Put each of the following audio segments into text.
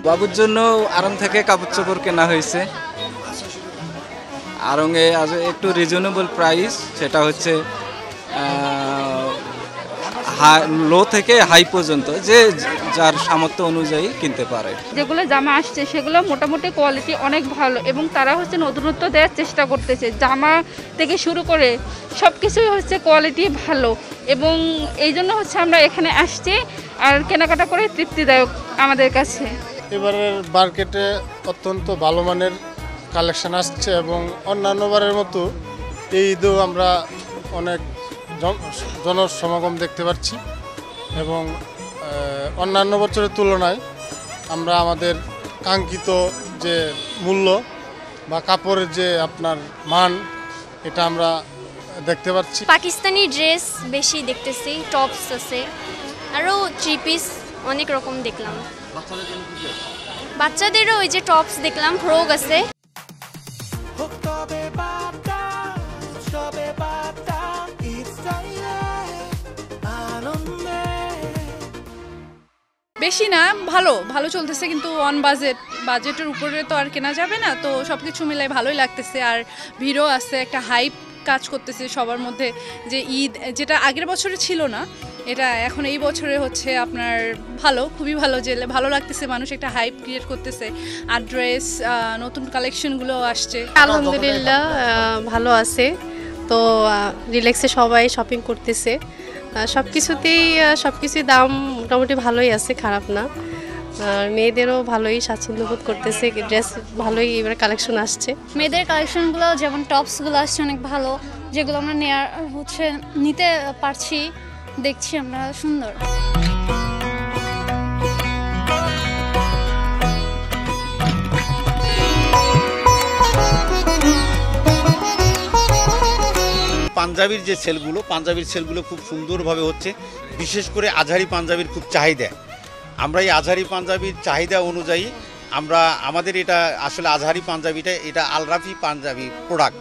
বাবুর জন্য আড়ং থেকে কাপড় চোপড় কেনা হয়েছে। আড়ংয়ে আজ একটু রিজনেবল প্রাইস, সেটা হচ্ছে লো থেকে হাই পর্যন্ত, যে যার সামর্থ্য অনুযায়ী কিনতে পারে। যেগুলো জামা আসছে সেগুলো মোটামুটি কোয়ালিটি অনেক ভালো এবং তারা হচ্ছে নতুনত্ব দেওয়ার চেষ্টা করতেছে। জামা থেকে শুরু করে সব কিছুই হচ্ছে কোয়ালিটি ভালো এবং এই জন্য হচ্ছে আমরা এখানে আসছি আর কেনাকাটা করে তৃপ্তিদায়ক আমাদের কাছে। এবারের মার্কেটে অত্যন্ত ভালো মানের কালেকশন আসছে এবং অন্যান্য বারের মতো এই ঈদেও আমরা অনেক জনসমাগম দেখতে পাচ্ছি এবং অন্যান্য বছরের তুলনায় আমরা আমাদের কাঙ্ক্ষিত যে মূল্য বা কাপড়ের যে আপনার মান, এটা আমরা দেখতে পাচ্ছি। পাকিস্তানি ড্রেস বেশি দেখতেছি, টপস আছে, আরও থ্রি পিস অনেক রকম দেখলাম। বাচ্চাদেরও ওই যে টপস দেখলাম, ফ্রক আছে। বেশি না, ভালো ভালো চলতেছে, কিন্তু অন বাজেটের উপরে তো আর কেনা যাবে না, তো সব কিছু মিলাই ভালোই লাগতেছে। আর ভিড়ও আছে, একটা হাইপ কাজ করতেছে সবার মধ্যে যে ঈদ যেটা আগের বছরে ছিল না, এটা এখন এই বছরে হচ্ছে আপনার ভালো, খুবই ভালো, যে ভালো লাগতেছে, মানুষ একটা হাইপ ক্রিয়েট করতেছে। আর ড্রেস নতুন কালেকশনগুলো আসছে। আলহামদুলিল্লাহ ভালো আছে, তো রিল্যাক্সে সবাই শপিং করতেছে। সব কিছুই দাম মোটামুটি ভালোই আছে, খারাপ না। মেয়েদেরও ভালোই স্বাচ্ছন্দ্য বোধ করতেছে, ড্রেস ভালোই এবার কালেকশন আসছে। মেয়েদের কালেকশনগুলো যেমন টপসগুলো আসছে অনেক ভালো, যেগুলো আমরা নিতে পারছি, দেখছি আমরা সুন্দর। পাঞ্জাবির যে সেলগুলো খুব সুন্দরভাবে হচ্ছে, বিশেষ করে আজহারি পাঞ্জাবির খুব চাহিদা। আমরা এই আজহারি পাঞ্জাবির চাহিদা অনুযায়ী আমরা আমাদের এটা আসলে আজহারি পাঞ্জাবিটা এটা Al Rafi panjabi product,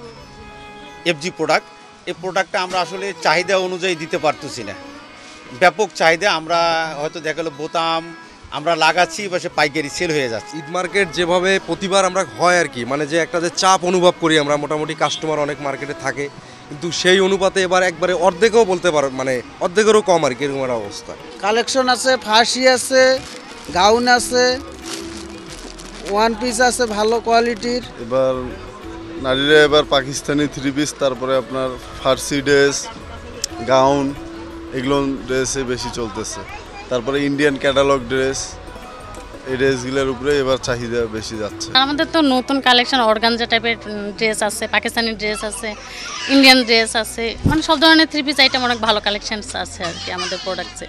FG product. এই প্রোডাক্টটা আমরা আসলে চাহিদা অনুযায়ী দিতে পারতেছি না, ব্যাপক চাহিদা। আমরা হয়তো দেখা গেলো বোতাম আমরা লাগাচ্ছি, বা সে পাইকারি সেল হয়ে যাচ্ছে। ঈদ মার্কেট যেভাবে প্রতিবার আমরা হয় আর কি, মানে যে একটা যে চাপ অনুভব করি আমরা, মোটামুটি কাস্টমার অনেক মার্কেটে থাকে, কিন্তু সেই অনুপাতে এবার একবারে অর্ধেকও বলতে পারো, মানে অর্ধেকেরও কম আর কি, এরকম একটা অবস্থা। কালেকশন আছে, ফার্সি আছে, গাউন আছে, ওয়ান পিস আছে ভালো কোয়ালিটির। এবার নারীরা এবার পাকিস্তানি থ্রি পিস, তারপরে আপনার ফার্সি ড্রেস, গাউন, এগুলো ড্রেসে বেশি চলতেছে। তারপরে ইন্ডিয়ান ক্যাটালগ ড্রেস, এই ড্রেসগুলোর উপরে এবার চাহিদা বেশি যাচ্ছে। আমাদের তো নতুন কালেকশন অর্গানজা টাইপের ড্রেস আছে, পাকিস্তানি ড্রেস আছে, ইন্ডিয়ান ড্রেস আছে, মানে সব ধরনের থ্রি পিস আইটেম অনেক ভালো কালেকশন আছে আর কি আমাদের প্রোডাক্টসে।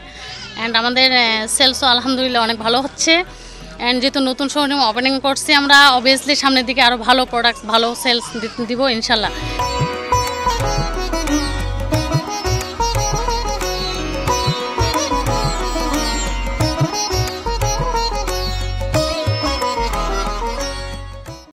অ্যান্ড আমাদের সেলসও আলহামদুলিল্লাহ অনেক ভালো হচ্ছে। অ্যান্ড যেহেতু নতুন শোরুম ওপেনিং করছি আমরা, অবভিয়াসলি সামনের দিকে আরও ভালো প্রোডাক্ট, ভালো সেলস দিব ইনশাল্লাহ।